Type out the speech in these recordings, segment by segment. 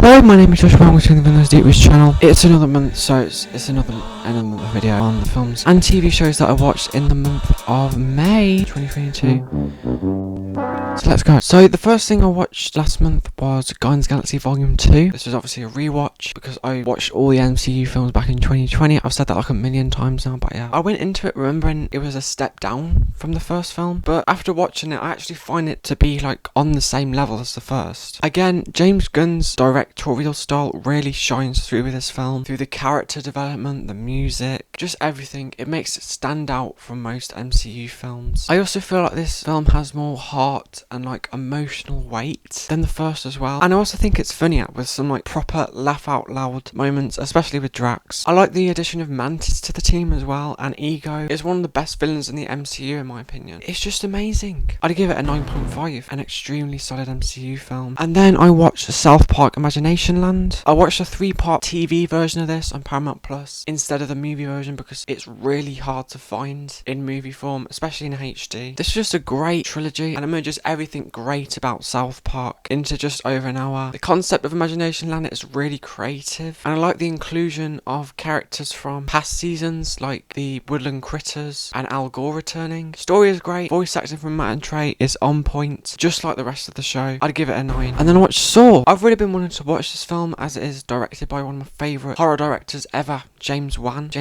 Hello, my name is Josh. Welcome to the Villains Rewatch channel. It's another month, so it's another video on the films and TV shows that I watched in the month of May 2022. So let's go. So the first thing I watched last month was Guardians of the Galaxy Volume 2. This was obviously a rewatch because I watched all the MCU films back in 2020. I've said that like a million times now, but yeah. I went into it remembering it was a step down from the first film, but after watching it, I actually find it to be like on the same level as the first. Again, James Gunn's directorial style really shines through with this film, through the character development, the music, just everything. It makes it stand out from most MCU films. I also feel like this film has more heart and like emotional weight than the first as well, and I also think it's funnier with some like proper laugh out loud moments, especially with Drax. I like the addition of Mantis to the team as well, and Ego is one of the best villains in the MCU in my opinion. It's just amazing. I'd give it a 9.5, an extremely solid MCU film. And then I watched South Park Imaginationland. I watched a 3-part TV version of this on Paramount Plus instead of the movie version because it's really hard to find in movie form, especially in HD. This is just a great trilogy and it merges everything great about South Park into just over an hour. The concept of Imaginationland is really creative, and I like the inclusion of characters from past seasons like the Woodland Critters and Al Gore returning. Story is great, voice acting from Matt and Trey is on point, just like the rest of the show. I'd give it a 9. And then I watched Saw. I've really been wanting to watch this film as it is directed by one of my favourite horror directors ever, James Wan.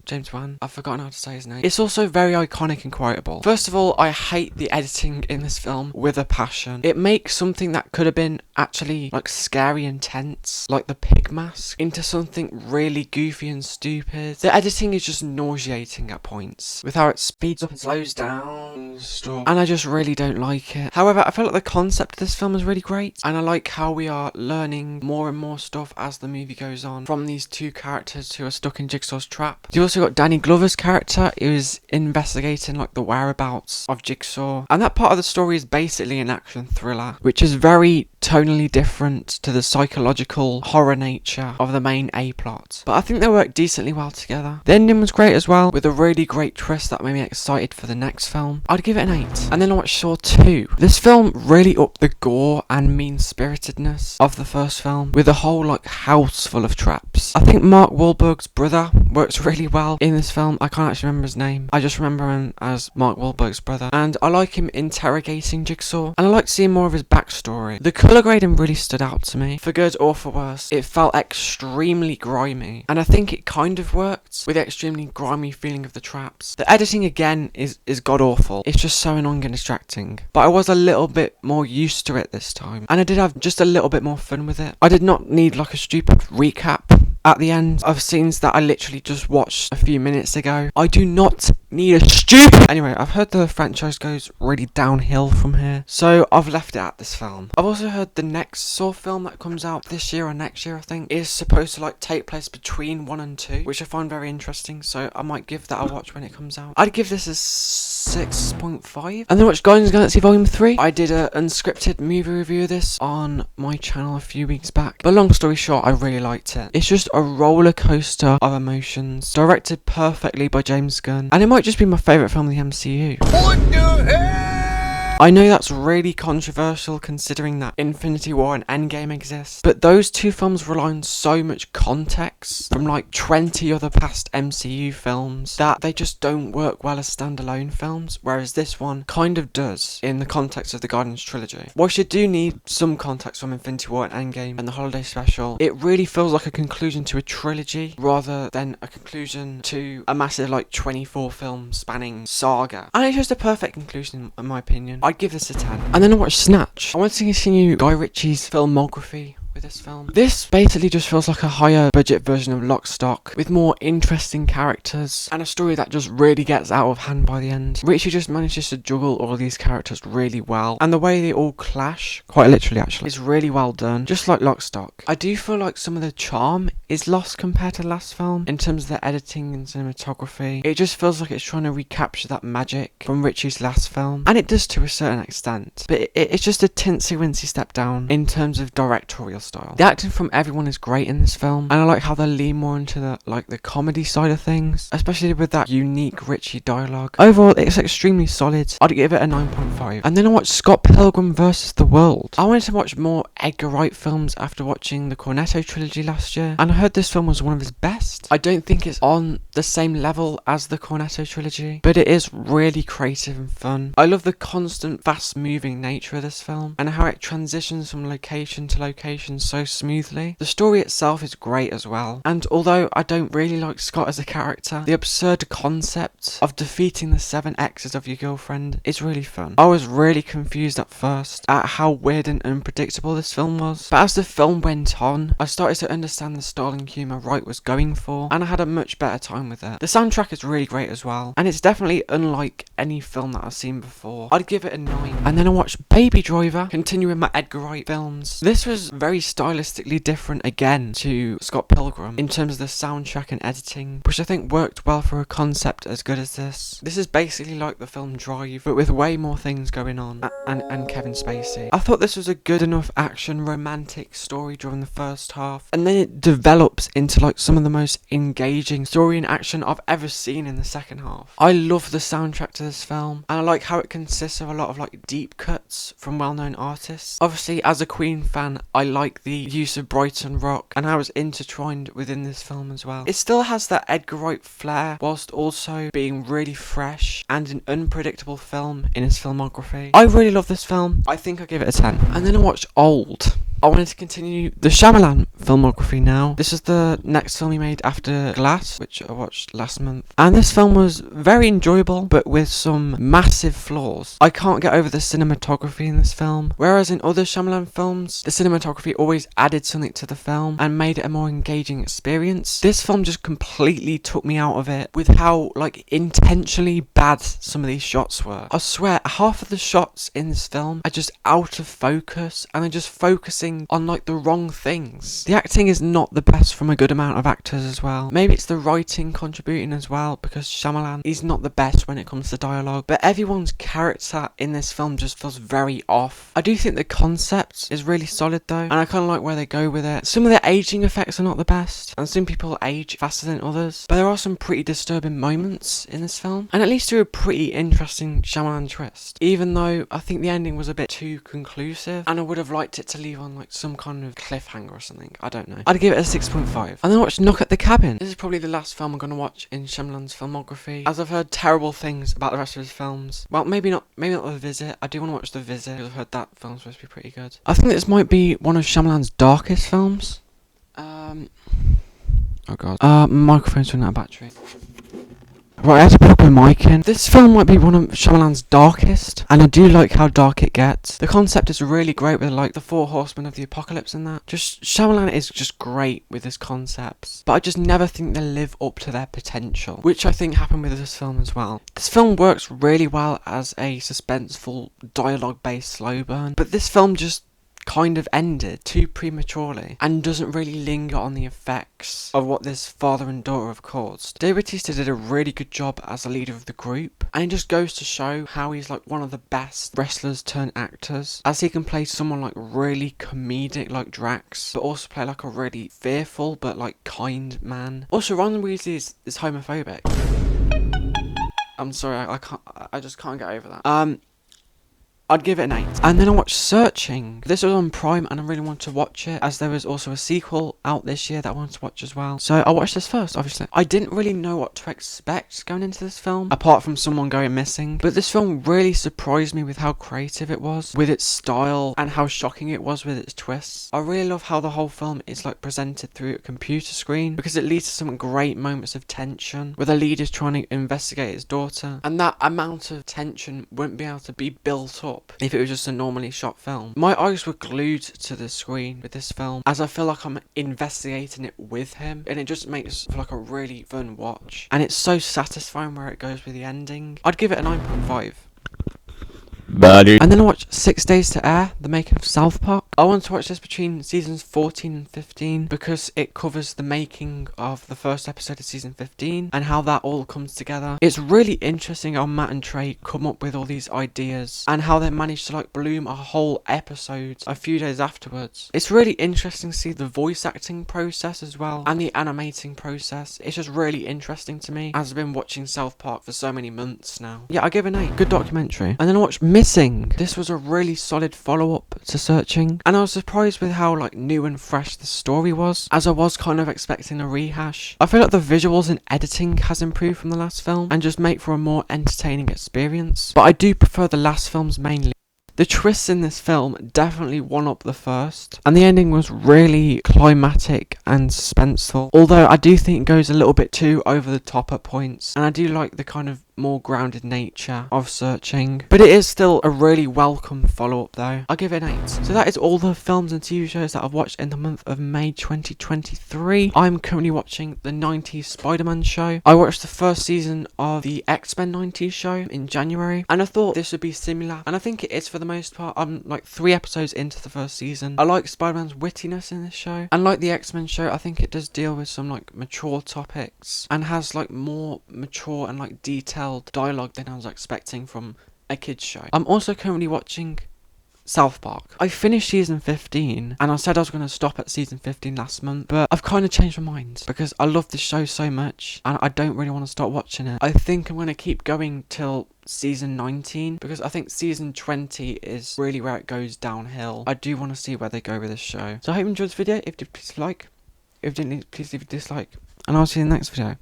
I've forgotten how to say his name. It's also very iconic and quotable. First of all, I hate the editing in this film with a passion. It makes something that could have been actually like scary and tense, like the pig mask, into something really goofy and stupid. The editing is just nauseating at points, with how it speeds up and slows down stuff, and I just really don't like it. However, I feel like the concept of this film is really great, and I like how we are learning more and more stuff as the movie goes on from these two characters who are stuck in Jigsaw's trap. You also got Danny Glover's character who is investigating like the whereabouts of Jigsaw, and that part of the story is basically an action thriller, which is very tonally different to the psychological horror nature of the main A plot, but I think they work decently well together. The ending was great as well, with a really great twist that made me excited for the next film. I'd give it an 8. And then I watched Saw 2. This film really upped the gore and mean-spiritedness of the first film, with a whole like house full of traps. I think Mark Wahlberg's brother works really well in this film. I can't actually remember his name, I just remember him as Mark Wahlberg's brother, and I like him interrogating Jigsaw, and I like seeing more of his backstory. The colour grading really stood out to me, for good or for worse. It felt extremely grimy, and I think it kind of worked with the extremely grimy feeling of the traps. The editing again is god awful. It's just so annoying and distracting, but I was a little bit more used to it this time, and I did have just a little bit more fun with it. I did not need like a stupid recap at the end of scenes that I literally just watched a few minutes ago. I do not need a stupid... Anyway, I've heard the franchise goes really downhill from here, so I've left it at this film. I've also heard the next Saw film that comes out this year or next year, I think, is supposed to like take place between 1 and 2, which I find very interesting, so I might give that a watch when it comes out. I'd give this a 6.5. And then watched Guardians of the Galaxy Volume 3. I did an unscripted movie review of this on my channel a few weeks back, but long story short, I really liked it. It's just a roller coaster of emotions, directed perfectly by James Gunn, and it might just be my favourite film in the MCU. What the hell? I know that's really controversial considering that Infinity War and Endgame exist, but those two films rely on so much context from like 20 other past MCU films that they just don't work well as standalone films, whereas this one kind of does in the context of the Guardians trilogy. Whilst you do need some context from Infinity War and Endgame and the holiday special, it really feels like a conclusion to a trilogy rather than a conclusion to a massive like 24 film spanning saga, and it's just a perfect conclusion in my opinion. I'd give this a 10. And then I watched Snatch. I wanted to continue Guy Ritchie's filmography with this film. This basically just feels like a higher budget version of Lock, Stock, with more interesting characters and a story that just really gets out of hand by the end. Ritchie just manages to juggle all these characters really well, and the way they all clash, quite literally actually, is really well done, just like Lock, Stock. I do feel like some of the charm is lost compared to the last film in terms of the editing and cinematography. It just feels like it's trying to recapture that magic from Ritchie's last film, and it does to a certain extent, but it's just a tinsy wincy step down in terms of directorial style. The acting from everyone is great in this film, and I like how they lean more into the comedy side of things, especially with that unique Richie dialogue. Overall, it's extremely solid. I'd give it a 9.5. And then I watched Scott Pilgrim vs. the World. I wanted to watch more Edgar Wright films after watching the Cornetto trilogy last year, and I heard this film was one of his best. I don't think it's on the same level as the Cornetto trilogy, but it is really creative and fun. I love the constant fast moving nature of this film and how it transitions from location to location so smoothly. The story itself is great as well, and although I don't really like Scott as a character, the absurd concept of defeating the 7 exes of your girlfriend is really fun. I was really confused at first at how weird and unpredictable this film was, but as the film went on, I started to understand the style and humour Wright was going for, and I had a much better time with it. The soundtrack is really great as well, and it's definitely unlike any film that I've seen before. I'd give it a 9. And then I watched Baby Driver, continuing my Edgar Wright films. This was very stylistically different again to Scott Pilgrim in terms of the soundtrack and editing, which I think worked well for a concept as good as this. This is basically like the film Drive, but with way more things going on, and Kevin Spacey. I thought this was a good enough action romantic story during the first half, and then it develops into like some of the most engaging story and action I've ever seen in the second half. I love the soundtrack to this film, and I like how it consists of a lot of like deep cuts from well-known artists. Obviously, as a Queen fan, I like the use of Brighton rock and how it's intertwined within this film as well. It still has that Edgar Wright flair whilst also being really fresh and an unpredictable film in his filmography. I really love this film. I think I'll give it a 10. And then I watched Old. I wanted to continue the Shyamalan filmography now. This is the next film he made after Glass, which I watched last month. And this film was very enjoyable, but with some massive flaws. I can't get over the cinematography in this film. Whereas in other Shyamalan films, the cinematography always added something to the film and made it a more engaging experience. This film just completely took me out of it with how like intentionally bad some of these shots were. I swear, half of the shots in this film are just out of focus, and they're just focusing on like the wrong things. The acting is not the best from a good amount of actors as well. Maybe it's the writing contributing as well, because Shyamalan is not the best when it comes to dialogue, but everyone's character in this film just feels very off. I do think the concept is really solid though, and I kind of like where they go with it. Some of the aging effects are not the best, and some people age faster than others, but there are some pretty disturbing moments in this film, and at least through a pretty interesting Shyamalan twist, even though I think the ending was a bit too conclusive, and I would have liked it to leave on like some kind of cliffhanger or something. I don't know. I'd give it a 6.5. And then I watched Knock at the Cabin. This is probably the last film I'm going to watch in Shyamalan's filmography, as I've heard terrible things about the rest of his films. Well, maybe not The Visit. I do want to watch The Visit, because I've heard that film's supposed to be pretty good. I think this might be one of Shyamalan's darkest films. Oh god. Microphone's running out of battery. Right, I had to plug my mic in. This film might be one of Shyamalan's darkest, and I do like how dark it gets. The concept is really great with like the 4 horsemen of the apocalypse and that. Just Shyamalan is just great with his concepts, but I just never think they live up to their potential, which I think happened with this film as well. This film works really well as a suspenseful, dialogue-based slow burn, but this film just kind of ended too prematurely and doesn't really linger on the effects of what this father and daughter have caused. Dave Bautista did a really good job as the leader of the group, and it just goes to show how he's like one of the best wrestlers turned actors, as he can play someone like really comedic like Drax, but also play like a really fearful but like kind man. Also, Ron Weasley is homophobic. I'm sorry, I just can't get over that. I'd give it an 8. And then I watched Searching. This was on Prime and I really wanted to watch it, as there was also a sequel out this year that I wanted to watch as well. So I watched this first, obviously. I didn't really know what to expect going into this film, apart from someone going missing. But this film really surprised me with how creative it was, with its style, and how shocking it was with its twists. I really love how the whole film is like presented through a computer screen, because it leads to some great moments of tension, where the lead is trying to investigate his daughter. And that amount of tension wouldn't be able to be built up if it was just a normally shot film. My eyes were glued to the screen with this film, as I feel like I'm investigating it with him, and it just makes for like a really fun watch, and it's so satisfying where it goes with the ending. I'd give it a 9.5. And then I watched 6 Days to Air, the making of South Park. I want to watch this between seasons 14 and 15 because it covers the making of the first episode of season 15 and how that all comes together. It's really interesting how Matt and Trey come up with all these ideas and how they managed to like bloom a whole episode a few days afterwards. It's really interesting to see the voice acting process as well and the animating process. It's just really interesting to me as I've been watching South Park for so many months now. Yeah, I give it an 8. Good documentary. And then I watched Missing. This was a really solid follow-up to Searching, and I was surprised with how like new and fresh the story was, as I was kind of expecting a rehash. I feel like the visuals and editing has improved from the last film and just make for a more entertaining experience, but I do prefer the last films mainly. The twists in this film definitely one up the first, and the ending was really climatic and suspenseful, although I do think it goes a little bit too over the top at points, and I do like the kind of more grounded nature of Searching, but it is still a really welcome follow-up though. I'll give it an 8. So that is all the films and TV shows that I've watched in the month of May 2023. I'm currently watching the 90s Spider-Man show. I watched the first season of the X-Men 90s show in January, and I thought this would be similar, and I think it is for the most part. I'm like 3 episodes into the first season. I like Spider-Man's wittiness in this show, and like the X-Men show, I think it does deal with some like mature topics and has like more mature and like detailed dialogue than I was expecting from a kids show. I'm also currently watching South Park. I finished season 15 and I said I was going to stop at season 15 last month, but I've kind of changed my mind because I love this show so much and I don't really want to stop watching it. I think I'm going to keep going till season 19 because I think season 20 is really where it goes downhill. I do want to see where they go with this show. So I hope you enjoyed this video. If you did, please like. If you didn't, please leave a dislike, and I'll see you in the next video.